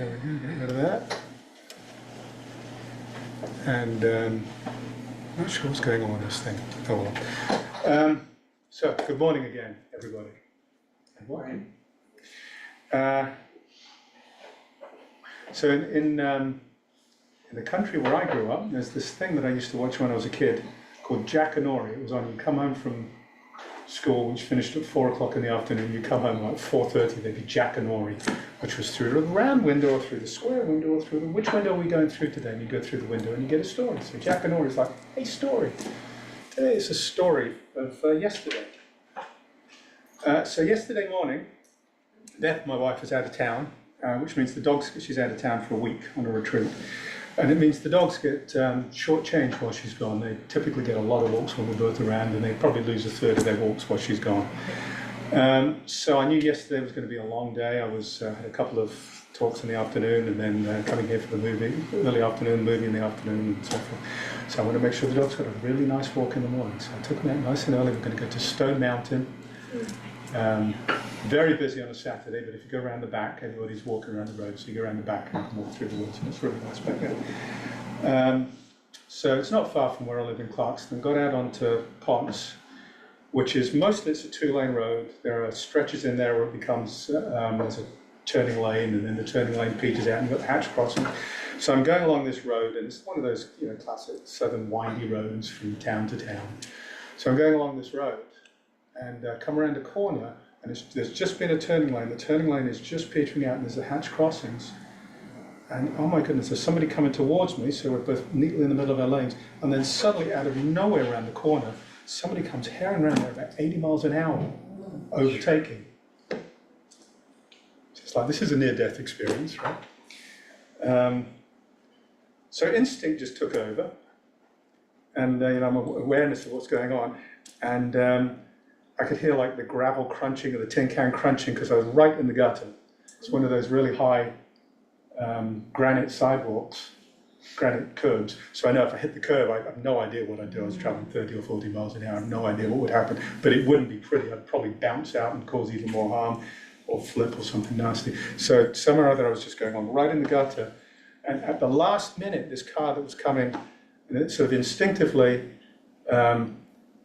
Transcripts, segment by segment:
There we go, get rid of that. And I'm not sure what's going on with this thing. Oh well. So, good morning again, everybody. Good morning. So in the country where I grew up, there's this thing that I used to watch when I was a kid called Jackanory. It was on, you come home from school, which finished at 4 o'clock in the afternoon, you come home at like 4:30, there'd be Jackanory, which was through the round window or through the square window or through the, which window are we going through today? And you go through the window and you get a story. So Jackanory is like a story. Today is a story of yesterday. So yesterday morning, Beth, my wife, is out of town, which means the dogs, she's out of town for a week on a retreat. And it means the dogs get short-changed while she's gone. They typically get a lot of walks when we're both around, and they probably lose a third of their walks while she's gone. So I knew yesterday was going to be a long day. I had a couple of talks in the afternoon, and then coming here for the movie, early afternoon, movie in the afternoon, and so forth. So I want to make sure the dogs got a really nice walk in the morning. So I took them out nice and early. We're going to go to Stone Mountain. Very busy on a Saturday, but if you go around the back, everybody's walking around the road, so you go around the back and you can walk through the woods, and it's really nice back there. So it's not far from where I live in Clarkston. Got out onto Ponce, which is mostly, it's a 2-lane road. There are stretches in there where it becomes, there's a turning lane, and then the turning lane peters out, and you've got the hatch crossing. So I'm going along this road, and it's one of those, classic southern windy roads from town to town. So I'm going along this road, and come around a corner, and there's just been a turning lane. The turning lane is just petering out, and there's the hatch crossings. And oh my goodness, there's somebody coming towards me, so we're both neatly in the middle of our lanes. And then suddenly, out of nowhere around the corner, somebody comes herring around there about 80 miles an hour, overtaking. So it's like, this is a near-death experience, right? So instinct just took over, and I'm awareness of what's going on. And I could hear like the gravel crunching or the tin can crunching because I was right in the gutter. It's one of those really high granite sidewalks, granite curbs. So I know if I hit the curb, I have no idea what I'd do. I was traveling 30 or 40 miles an hour. I have no idea what would happen, but it wouldn't be pretty. I'd probably bounce out and cause even more harm or flip or something nasty. So somewhere or other I was just going on right in the gutter. And at the last minute, this car that was coming, and it sort of instinctively,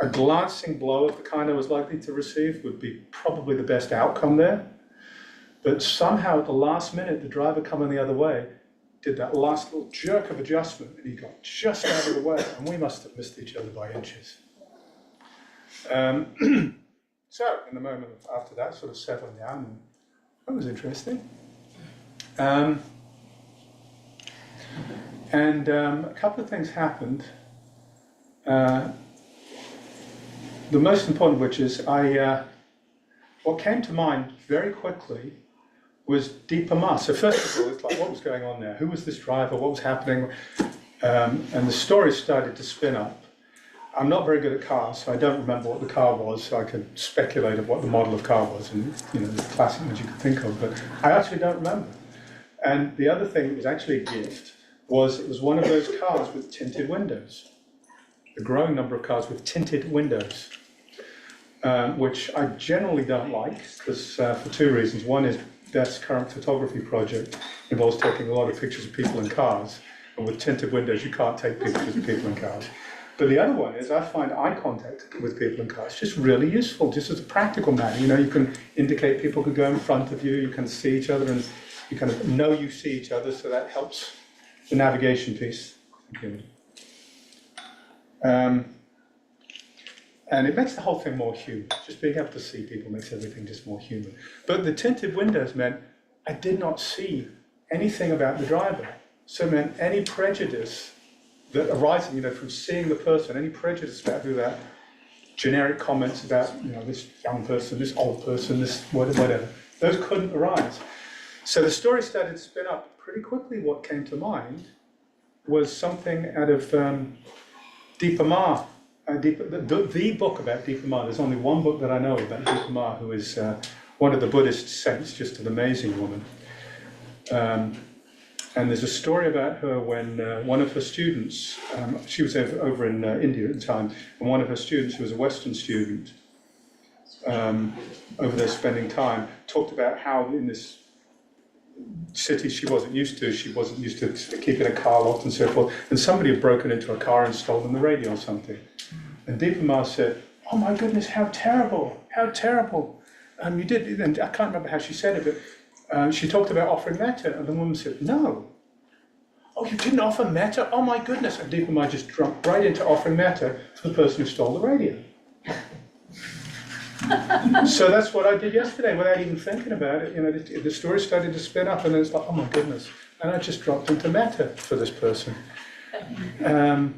a glancing blow of the kind I was likely to receive would be probably the best outcome there. But somehow at the last minute, the driver coming the other way did that last little jerk of adjustment, and he got just out of the way, and we must have missed each other by inches. So in the moment after that, sort of settling down, and that was interesting. And a couple of things happened. The most important of which is what came to mind very quickly was dharma. So first of all, it's like, what was going on there? Who was this driver? What was happening? And the story started to spin up. I'm not very good at cars, so I don't remember what the car was, so I could speculate of what the model of car was, and the classic ones you could think of, but I actually don't remember. And the other thing that was actually a gift was it was one of those cars with tinted windows. A growing number of cars with tinted windows. Which I generally don't like, because for 2 reasons. One is Beth's current photography project involves taking a lot of pictures of people in cars, and with tinted windows you can't take pictures of people in cars. But the other one is I find eye contact with people in cars just really useful, just as a practical matter. You can indicate people could go in front of you, you can see each other, and you kind of know you see each other, so that helps the navigation piece. And it makes the whole thing more human. Just being able to see people makes everything just more human. But the tinted windows meant I did not see anything about the driver. So it meant any prejudice that arising, from seeing the person, any prejudice about who that, generic comments about, this young person, this old person, this whatever, those couldn't arise. So the story started to spin up pretty quickly. What came to mind was something out of dharma. The book about dharma. There's only one book that I know about dharma, who is one of the Buddhist saints, just an amazing woman. And there's a story about her when one of her students, she was over in India at the time, and one of her students, who was a Western student, over there spending time, talked about how in this cities she wasn't used to. She wasn't used to keeping a car locked and so forth. And somebody had broken into her car and stolen the radio or something. And Deepa Ma said, "Oh my goodness, how terrible, how terrible. You did," and I can't remember how she said it, but she talked about offering metta. And the woman said, "No. Oh, you didn't offer metta? Oh my goodness." And Deepa Ma just jumped right into offering metta for the person who stole the radio. So that's what I did yesterday without even thinking about it. You know, the story started to spin up, and it's like, oh my goodness. And I just dropped into metta for this person. And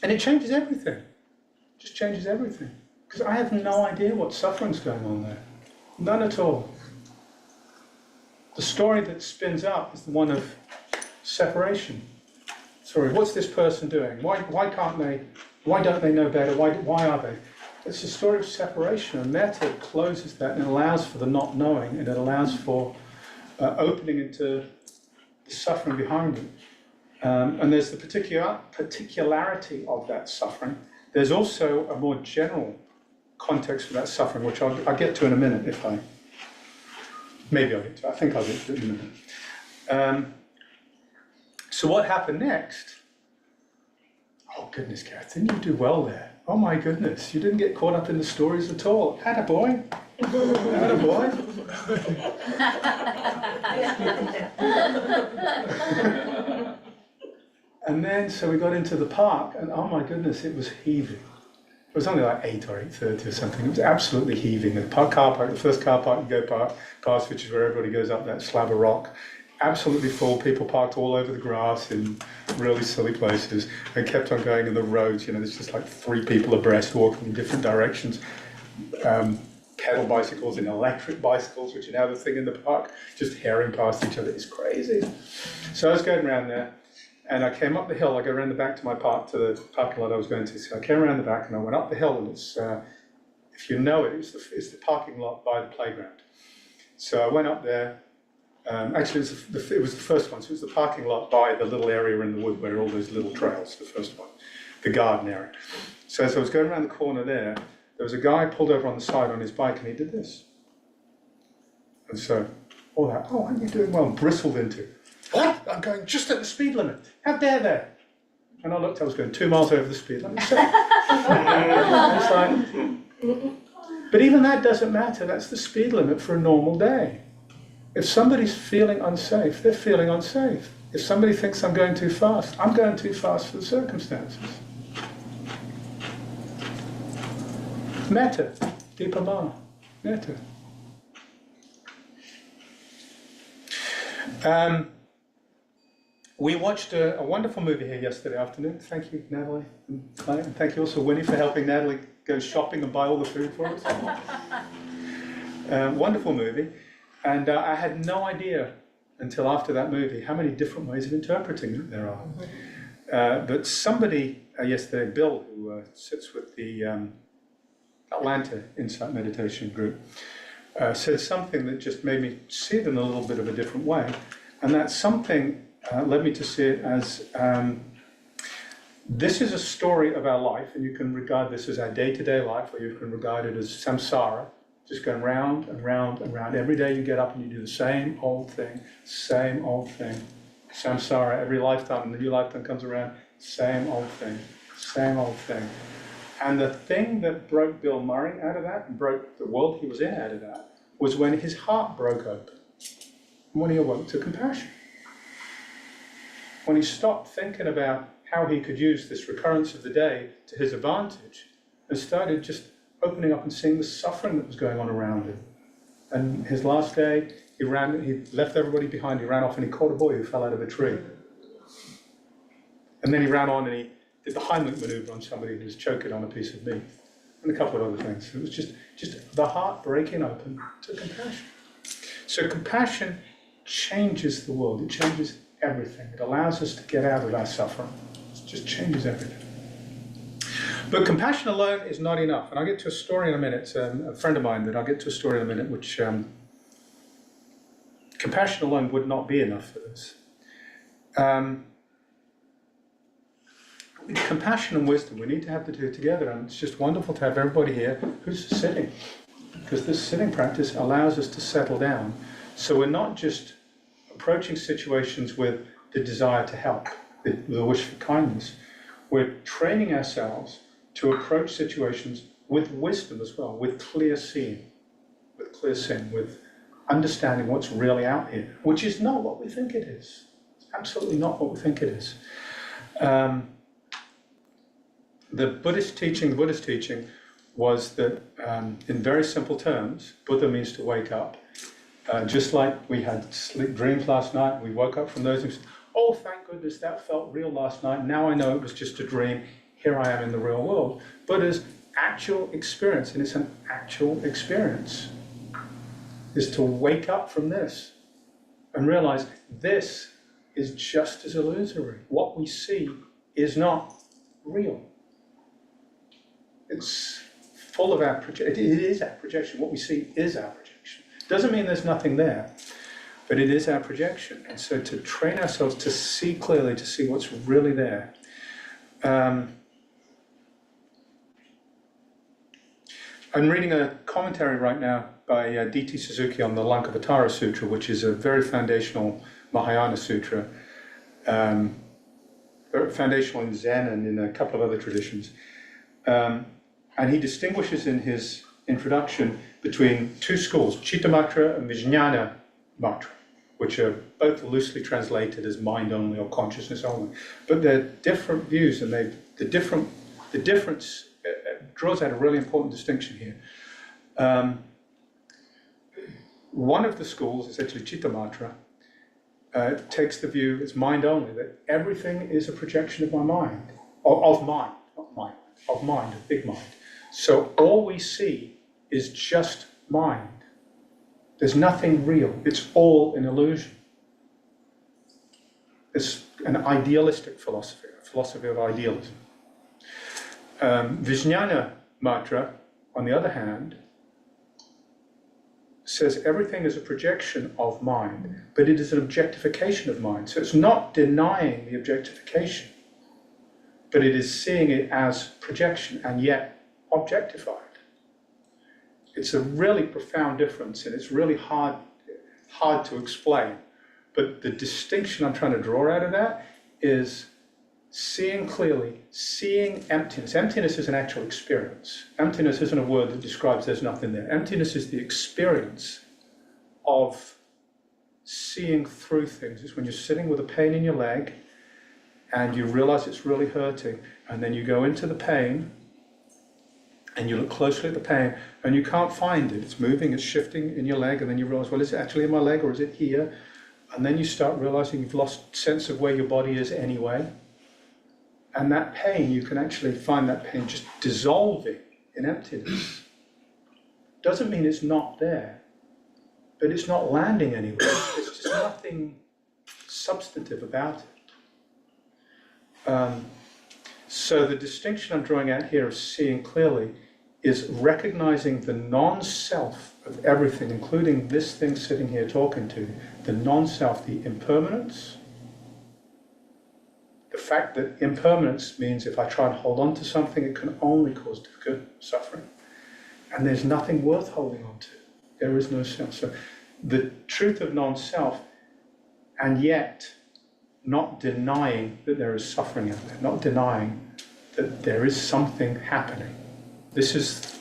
it changes everything. It just changes everything. Because I have no idea what suffering's going on there. None at all. The story that spins up is the one of separation. Sorry, what's this person doing? Why don't they know better? Why are they? It's a story of separation, and metta closes that and allows for the not knowing, and it allows for opening into the suffering behind it. And there's the particularity of that suffering. There's also a more general context for that suffering, which I'll get to in a minute if I... Maybe I'll get to it. I think I'll get to it in a minute. So what happened next? Oh goodness, Gareth, didn't you do well there? Oh my goodness, you didn't get caught up in the stories at all. Attaboy. Attaboy. And then, so we got into the park, and oh my goodness, it was heaving. It was only like 8 or 8:30 or something. It was absolutely heaving. The car park, the first car park you go past, which is where everybody goes up that slab of rock, absolutely full. People parked all over the grass in really silly places and kept on going in the roads. You know, there's just like 3 people abreast walking in different directions. Pedal bicycles and electric bicycles, which are now the thing in the park, just herring past each other. It's crazy. So I was going around there, and I came up the hill. I go around the back to my park, to the parking lot I was going to. So I came around the back and I went up the hill, and it's, if you know it, it's the parking lot by the playground. So I went up there. Actually, it was the first one. So it was the parking lot by the little area in the wood where all those little trails, the first one, the garden area. So as I was going around the corner there was a guy pulled over on the side on his bike, and he did this. And so, all that, "Oh, aren't you doing well?" And bristled into, "What? I'm going just at the speed limit. How dare they?" And I looked, I was going 2 miles over the speed limit. So, it's like, but even that doesn't matter. That's the speed limit for a normal day. If somebody's feeling unsafe, they're feeling unsafe. If somebody thinks I'm going too fast, I'm going too fast for the circumstances. Metta, Deepa Ma, metta. We watched a wonderful movie here yesterday afternoon. Thank you, Natalie and Clay. And thank you also, Winnie, for helping Natalie go shopping and buy all the food for us. Wonderful movie. And I had no idea until after that movie how many different ways of interpreting it there are. But somebody yesterday, Bill, who sits with the Atlanta Insight Meditation group, said something that just made me see it in a little bit of a different way. And that something led me to see it as this is a story of our life, and you can regard this as our day-to-day life, or you can regard it as samsara, just going round and round and round. Every day you get up and you do the same old thing, same old thing. Samsara, every lifetime, and the new lifetime comes around, same old thing, same old thing. And the thing that broke Bill Murray out of that, and broke the world he was in out of that, was when his heart broke open, when he awoke to compassion. When he stopped thinking about how he could use this recurrence of the day to his advantage, and started just opening up and seeing the suffering that was going on around him. And his last day, he left everybody behind, he ran off and he caught a boy who fell out of a tree. And then he ran on and he did the Heimlich maneuver on somebody who was choking on a piece of meat, and a couple of other things. It was just the heart breaking open to compassion. So compassion changes the world, it changes everything. It allows us to get out of our suffering. It just changes everything. But compassion alone is not enough. And I'll get to a story in a minute. It's a friend of mine that I'll get to a story in a minute, which compassion alone would not be enough for this. Compassion and wisdom, we need to have the two together. And it's just wonderful to have everybody here who's sitting. Because this sitting practice allows us to settle down. So we're not just approaching situations with the desire to help, the wish for kindness. We're training ourselves to approach situations with wisdom as well, with clear seeing, with understanding what's really out here, which is not what we think it is. It's absolutely not what we think it is. The Buddhist teaching was that, in very simple terms, Buddha means to wake up. Just like we had dreams last night, we woke up from those and said, oh, thank goodness, that felt real last night. Now I know it was just a dream. Here I am in the real world. Buddha's actual experience, and it's an actual experience, is to wake up from this and realize this is just as illusory. What we see is not real. It's full of our projection. It is our projection. What we see is our projection. Doesn't mean there's nothing there, but it is our projection. And so to train ourselves to see clearly, to see what's really there. I'm reading a commentary right now by D.T. Suzuki on the Lankavatara Sutra, which is a very foundational Mahayana sutra, foundational in Zen and in a couple of other traditions. And he distinguishes in his introduction between two schools, Chittamatra and Vijnana Matra, which are both loosely translated as mind only or consciousness only. But they're different views, and the difference draws out a really important distinction here. One of the schools, essentially Chittamatra, takes the view, it's mind only, that everything is a projection of my mind, of mind, not mind, of mind, of big mind. So all we see is just mind. There's nothing real. It's all an illusion. It's an idealistic philosophy, a philosophy of idealism. Vijnana Matra, on the other hand, says everything is a projection of mind, but it is an objectification of mind. So it's not denying the objectification, but it is seeing it as projection and yet objectified. It's a really profound difference, and it's really hard to explain. But the distinction I'm trying to draw out of that is seeing clearly, seeing emptiness. Emptiness is an actual experience. Emptiness isn't a word that describes there's nothing there. Emptiness is the experience of seeing through things. It's when you're sitting with a pain in your leg and you realize it's really hurting, and then you go into the pain and you look closely at the pain and you can't find it. It's moving, it's shifting in your leg, and then you realize, well, is it actually in my leg or is it here? And then you start realizing you've lost sense of where your body is anyway. And that pain, you can actually find that pain just dissolving in emptiness. Doesn't mean it's not there, but it's not landing anywhere. There's just nothing substantive about it. So the distinction I'm drawing out here of seeing clearly is recognizing the non-self of everything, including this thing sitting here talking to you, the non-self, the impermanence. The fact that impermanence means if I try and hold on to something, it can only cause difficult suffering. And there's nothing worth holding on to. There is no self. So the truth of non-self, and yet not denying that there is suffering out there, not denying that there is something happening. This is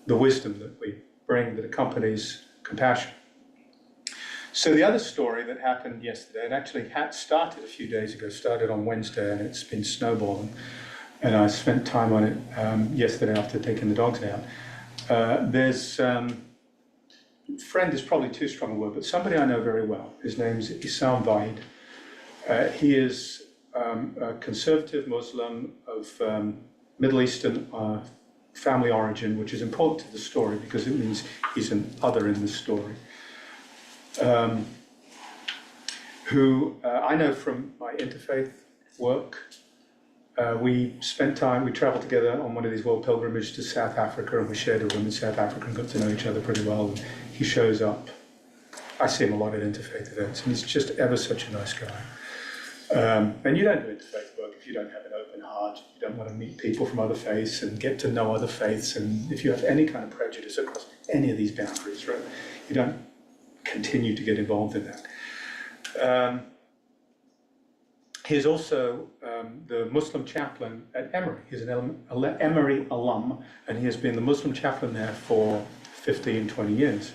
the wisdom that we bring that accompanies compassion. So the other story that happened yesterday, it actually had started a few days ago, started on Wednesday, and it's been snowballing. And I spent time on it yesterday after taking the dogs out. There's friend is probably too strong a word, but somebody I know very well. His name's Isam Vaid. He is a conservative Muslim of Middle Eastern family origin, which is important to the story because it means he's an other in the story. Who I know from my interfaith work. We spent time, we traveled together on one of these world pilgrimages to South Africa, and we shared a room in South Africa and got to know each other pretty well. And he shows up. I see him a lot at interfaith events, and he's just ever such a nice guy. And you don't do interfaith work if you don't have an open heart. You don't want to meet people from other faiths and get to know other faiths. And if you have any kind of prejudice across any of these boundaries, right, you don't continue to get involved in that. He is also the Muslim chaplain at Emory. He's an Emory alum, and he has been the Muslim chaplain there for 15, 20 years.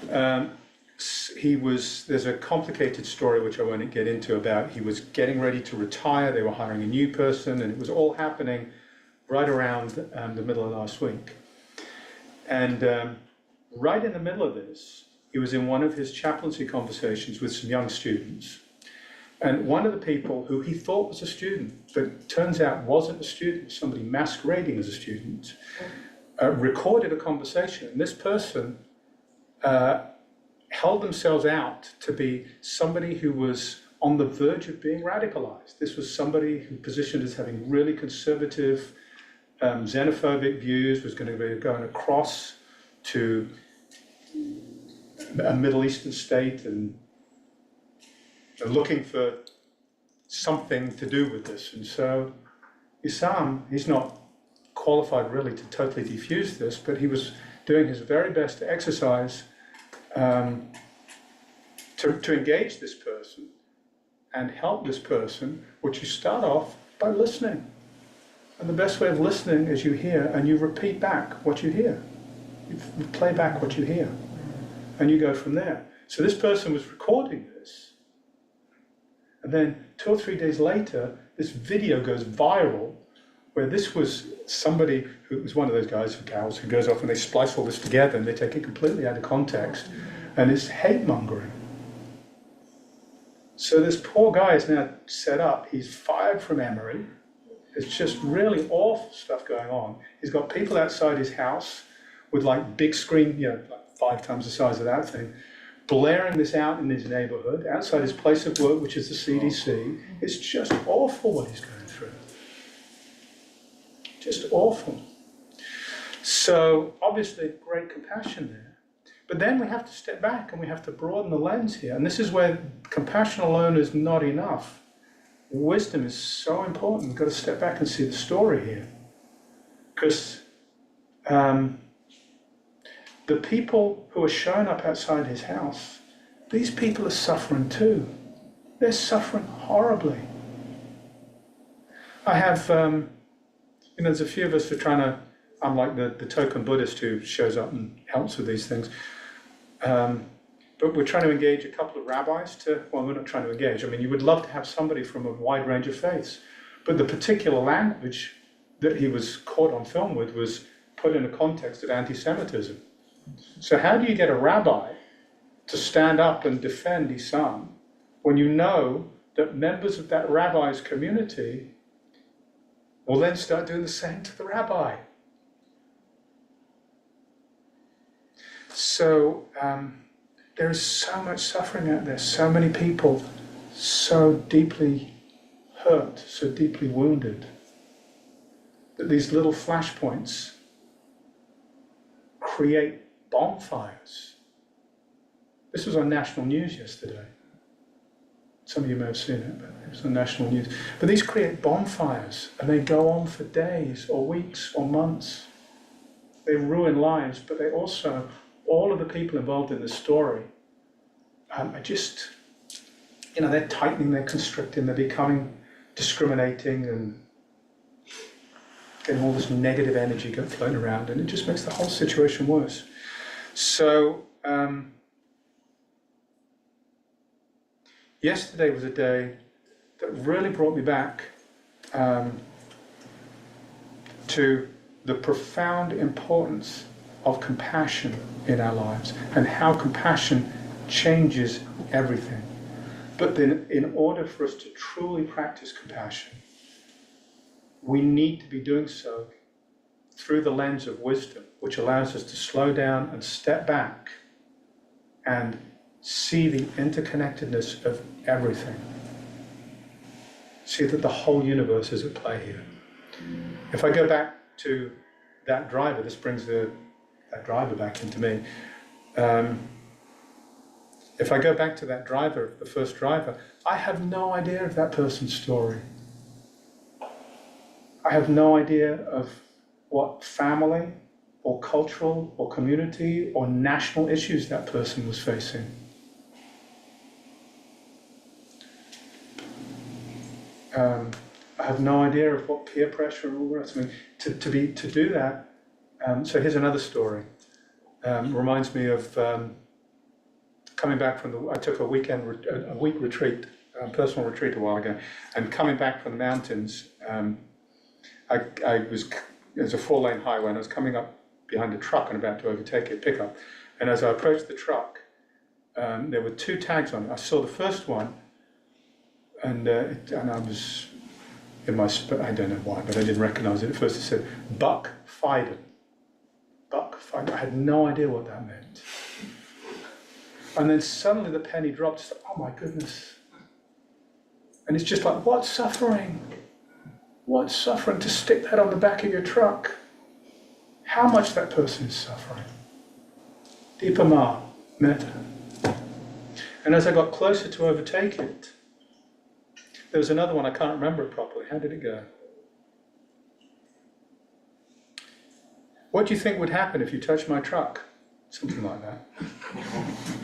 There's a complicated story which I won't get into about he was getting ready to retire, they were hiring a new person, and it was all happening right around the middle of last week. And right in the middle of this, he was in one of his chaplaincy conversations with some young students. And one of the people who he thought was a student, but turns out wasn't a student, somebody masquerading as a student, recorded a conversation. And this person held themselves out to be somebody who was on the verge of being radicalized. This was somebody who positioned as having really conservative, xenophobic views, was going to be going across to a Middle Eastern state and looking for something to do with this. And so Isam, he's not qualified really to totally defuse this, but he was doing his very best to exercise to engage this person and help this person, which you start off by listening. And the best way of listening is you hear and you repeat back what you hear. You play back what you hear. And you go from there. So this person was recording this. And then 2 or 3 days later, this video goes viral where this was somebody who was one of those guys or gals who goes off and they splice all this together and they take it completely out of context. And it's hate mongering. So this poor guy is now set up. He's fired from Emory. It's just really awful stuff going on. He's got people outside his house with like big screen, like 5 times the size of that thing, blaring this out in his neighborhood, outside his place of work, which is the CDC. It's just awful what he's going through. Just awful. So obviously great compassion there. But then we have to step back and we have to broaden the lens here. And this is where compassion alone is not enough. Wisdom is so important. We've got to step back and see the story here. Because the people who are showing up outside his house, these people are suffering too. They're suffering horribly. I have, there's a few of us who are trying to, I'm like the token Buddhist who shows up and helps with these things. But we're trying to engage a couple of rabbis well, we're not trying to engage. I mean, you would love to have somebody from a wide range of faiths. But the particular language that he was caught on film with was put in a context of anti-Semitism. So how do you get a rabbi to stand up and defend Isam when you know that members of that rabbi's community will then start doing the same to the rabbi? So there is so much suffering out there, so many people so deeply hurt, so deeply wounded, that these little flashpoints create bonfires. This was on national news yesterday. Some of you may have seen it, but it was on national news. But these create bonfires, and they go on for days or weeks or months. They ruin lives, but they also, all of the people involved in this story are just, they're tightening, they're constricting, they're becoming discriminating and getting all this negative energy floating around, and it just makes the whole situation worse. So, yesterday was a day that really brought me back to the profound importance of compassion in our lives and how compassion changes everything. But then in order for us to truly practice compassion, we need to be doing so through the lens of wisdom, which allows us to slow down and step back and see the interconnectedness of everything. See that the whole universe is at play here. If I go back to that driver, this brings that driver back into me. If I go back to that driver, the first driver, I have no idea of that person's story. I have no idea of what family or cultural or community or national issues that person was facing. I have no idea of what peer pressure and all the rest. I mean, to do that. So here's another story. Reminds me of coming back from I took a week retreat, personal retreat a while ago, and coming back from the mountains. It was a 4-lane highway, and I was coming up behind a truck and about to overtake it, pickup. And as I approached the truck, there were 2 tags on it. I saw the first one, and I was in my, I don't know why, but I didn't recognise it at first. It said Buck Fiden. Buck Fiden. I had no idea what that meant. And then suddenly the penny dropped. It's like, oh my goodness. And it's just like, what suffering? What suffering to stick that on the back of your truck? How much that person is suffering. Deepama, metta. And as I got closer to overtake it, there was another one, I can't remember it properly. How did it go? What do you think would happen if you touched my truck? Something like that.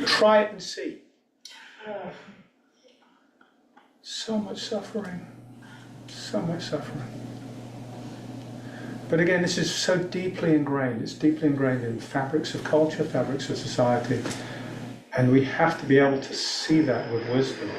Try it and see. So much suffering. So much suffering. But again, this is so deeply ingrained. It's deeply ingrained in fabrics of culture, fabrics of society. And we have to be able to see that with wisdom.